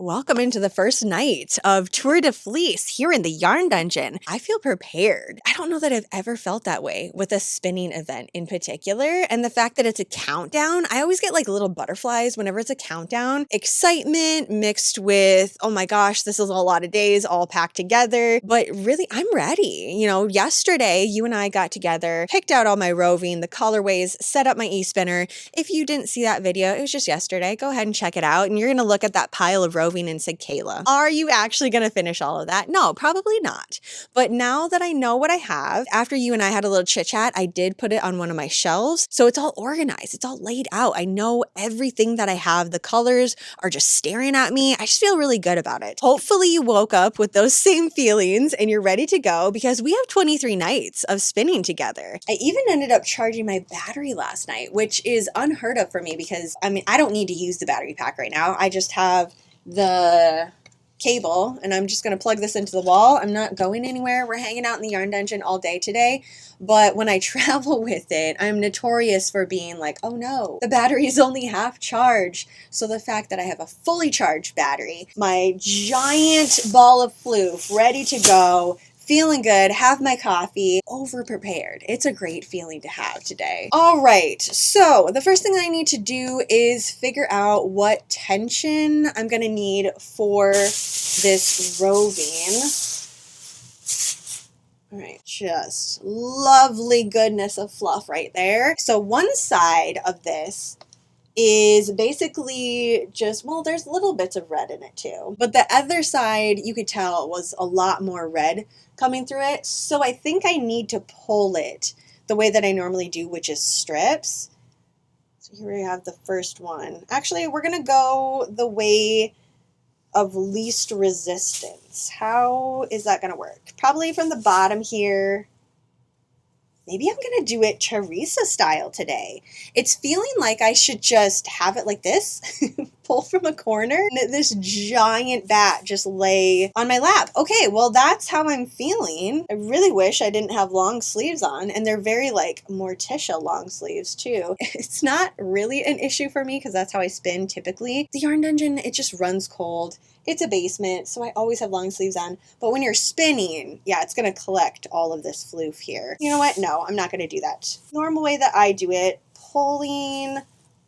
Welcome into the first night of Tour de Fleece here in the Yarn Dungeon. I feel prepared. I don't know that I've ever felt that way with a spinning event in particular. And the fact that it's a countdown, I always get like little butterflies whenever it's a countdown. Excitement mixed with, oh my gosh, this is a lot of days all packed together. But really, I'm ready. You know, yesterday you and I got together, picked out all my roving, the colorways, set up my e-spinner. If you didn't see that video, it was just yesterday. Go ahead and check it out. And you're going to look at that pile of roving and say, Kayla, are you actually going to finish all of that? No, probably not. But now that I know what I have, after you and I had a little chit chat, I did put it on one of my shelves. So it's all organized. It's all laid out. I know everything that I have. The colors are just staring at me. I just feel really good about it. Hopefully you woke up with those same feelings and you're ready to go because we have 23 nights of spinning together. I even ended up charging my battery last night, which is unheard of for me because I don't need to use the battery pack right now. I just have the cable and I'm just going to plug this into the wall. I'm not going anywhere. We're hanging out in the Yarn Dungeon all day today. But when I travel with it, I'm notorious for being like, oh no, the battery is only half charged. So the fact that I have a fully charged battery, my giant ball of floof ready to go, feeling good, have my coffee, over prepared. It's a great feeling to have today. All right, so the first thing I need to do is figure out what tension I'm gonna need for this roving. All right, just lovely goodness of fluff right there. So one side of this is basically just, well, there's little bits of red in it too. But the other side, you could tell was a lot more red coming through it. So I think I need to pull it the way that I normally do, which is strips. So here we have the first one. Actually, we're gonna go the way of least resistance. How is that gonna work? Probably from the bottom here. Maybe I'm going to do it Teresa style today. It's feeling like I should just have it like this, pull from a corner, and this giant bat just lay on my lap. Okay, well, that's how I'm feeling. I really wish I didn't have long sleeves on, and they're very like Morticia long sleeves too. It's not really an issue for me because that's how I spin typically. The Yarn Dungeon, it just runs cold. It's a basement, so I always have long sleeves on. But when you're spinning, yeah, it's going to collect all of this floof here. You know what? No, I'm not going to do that. Normal way that I do it, pulling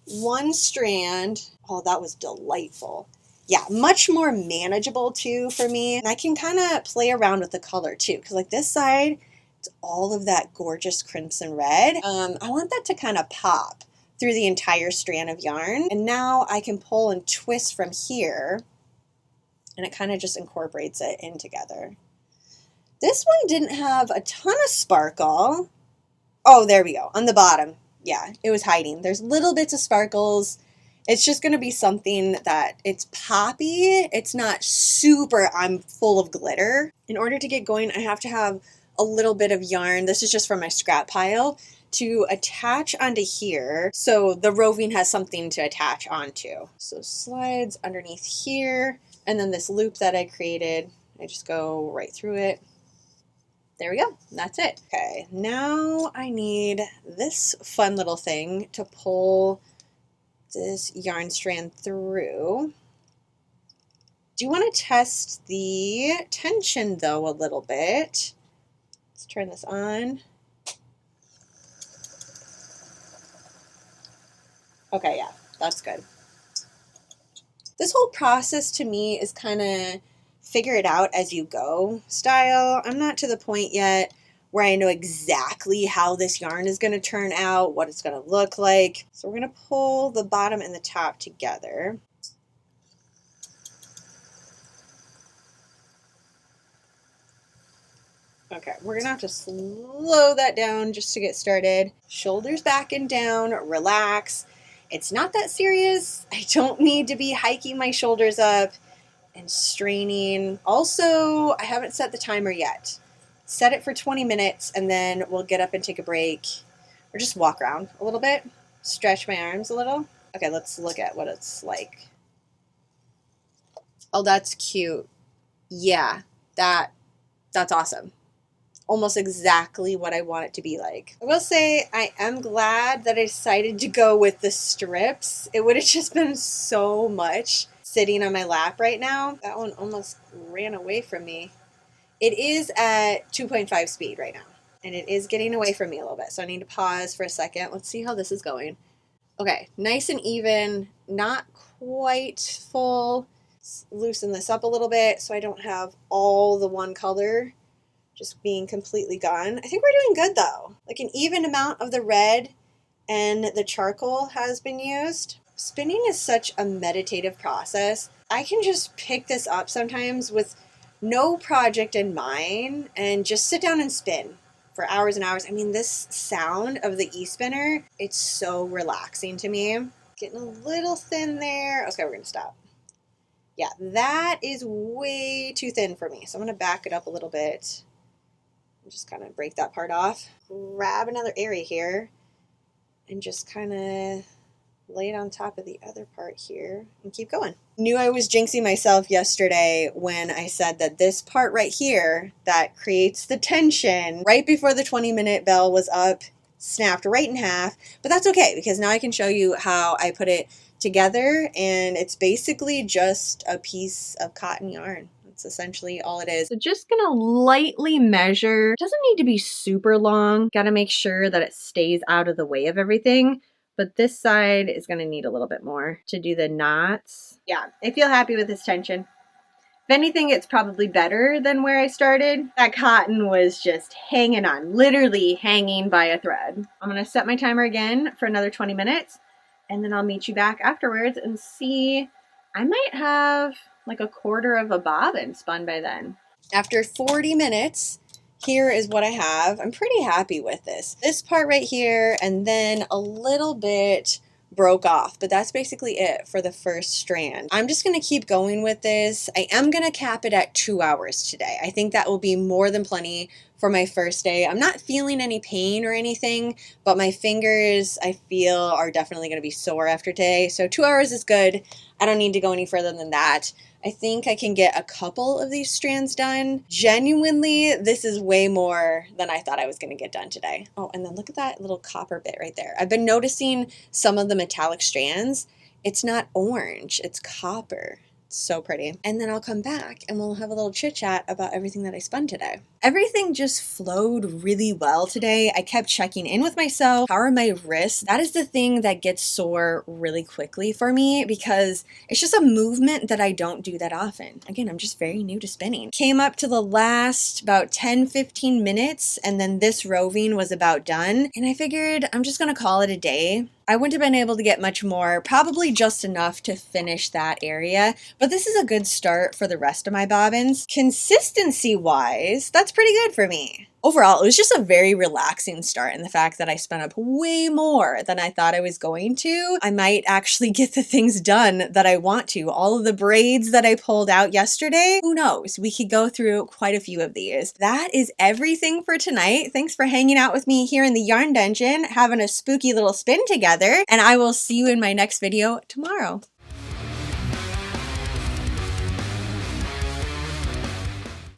one strand. Oh, that was delightful. Yeah, much more manageable too for me. And I can kind of play around with the color too, because like this side, it's all of that gorgeous crimson red. I want that to kind of pop through the entire strand of yarn. And now I can pull and twist from here. And it kind of just incorporates it in together. This one didn't have a ton of sparkle. Oh, there we go. On the bottom. Yeah, it was hiding. There's little bits of sparkles. It's just going to be something that it's poppy. It's not super, I'm full of glitter. In order to get going, I have to have a little bit of yarn. This is just from my scrap pile to attach onto here. So the roving has something to attach onto. So slides underneath here. And then this loop that I created, I just go right through it. There we go. That's it. Okay, now I need this fun little thing to pull this yarn strand through. Do you want to test the tension though a little bit? Let's turn this on. Okay, yeah, that's good. This whole process to me is kind of figure it out as you go style. I'm not to the point yet where I know exactly how this yarn is going to turn out, what it's going to look like. So we're going to pull the bottom and the top together. Okay, we're going to have to slow that down just to get started. Shoulders back and down, relax. It's not that serious. I don't need to be hiking my shoulders up and straining. Also, I haven't set the timer yet. Set it for 20 minutes and then we'll get up and take a break or just walk around a little bit, stretch my arms a little. Okay, let's look at what it's like. Oh, that's cute. Yeah, that's awesome. Almost exactly what I want it to be like. I will say I am glad that I decided to go with the strips. It would have just been so much sitting on my lap right now. That one almost ran away from me. It is at 2.5 speed right now, and it is getting away from me a little bit, so I need to pause for a second. Let's see how this is going. Okay, nice and even, not quite full. Let's loosen this up a little bit so I don't have all the one color just being completely gone. I think we're doing good though. Like an even amount of the red and the charcoal has been used. Spinning is such a meditative process. I can just pick this up sometimes with no project in mind and just sit down and spin for hours and hours. I mean, this sound of the e-spinner, it's so relaxing to me. Getting a little thin there. Okay, we're gonna stop. Yeah, that is way too thin for me. So I'm gonna back it up a little bit. Just kind of break that part off. Grab another area here and just kind of lay it on top of the other part here and keep going. Knew I was jinxing myself yesterday when I said that this part right here that creates the tension right before the 20-minute bell was up snapped right in half, but that's okay because now I can show you how I put it together, and it's basically just a piece of cotton yarn. That's essentially all it is. So just gonna lightly measure. Doesn't need to be super long. Gotta make sure that it stays out of the way of everything. But this side is gonna need a little bit more to do the knots. Yeah, I feel happy with this tension. If anything, it's probably better than where I started. That cotton was just hanging on, literally hanging by a thread. I'm gonna set my timer again for another 20 minutes, and then I'll meet you back afterwards and see. I might have like a quarter of a bobbin spun by then. After 40 minutes, here is what I have. I'm pretty happy with this. This part right here, and then a little bit broke off, but that's basically it for the first strand. I'm just gonna keep going with this. I am gonna cap it at 2 hours today. I think that will be more than plenty for my first day. I'm not feeling any pain or anything, but my fingers, I feel, are definitely gonna be sore after today. So 2 hours is good. I don't need to go any further than that. I think I can get a couple of these strands done. Genuinely, this is way more than I thought I was going to get done today. Oh, and then look at that little copper bit right there. I've been noticing some of the metallic strands. It's not orange, it's copper. It's so pretty. And then I'll come back and we'll have a little chit chat about everything that I spun today. Everything just flowed really well today. I kept checking in with myself. How are my wrists? That is the thing that gets sore really quickly for me because it's just a movement that I don't do that often. Again, I'm just very new to spinning. Came up to the last about 10-15 minutes, and then this roving was about done. And I figured I'm just gonna call it a day. I wouldn't have been able to get much more, probably just enough to finish that area, but this is a good start for the rest of my bobbins. Consistency-wise, that's pretty good for me. Overall, it was just a very relaxing start, and the fact that I spent up way more than I thought I was going to. I might actually get the things done that I want to. All of the braids that I pulled out yesterday, who knows? We could go through quite a few of these. That is everything for tonight. Thanks for hanging out with me here in the yarn dungeon, having a spooky little spin together, and I will see you in my next video tomorrow.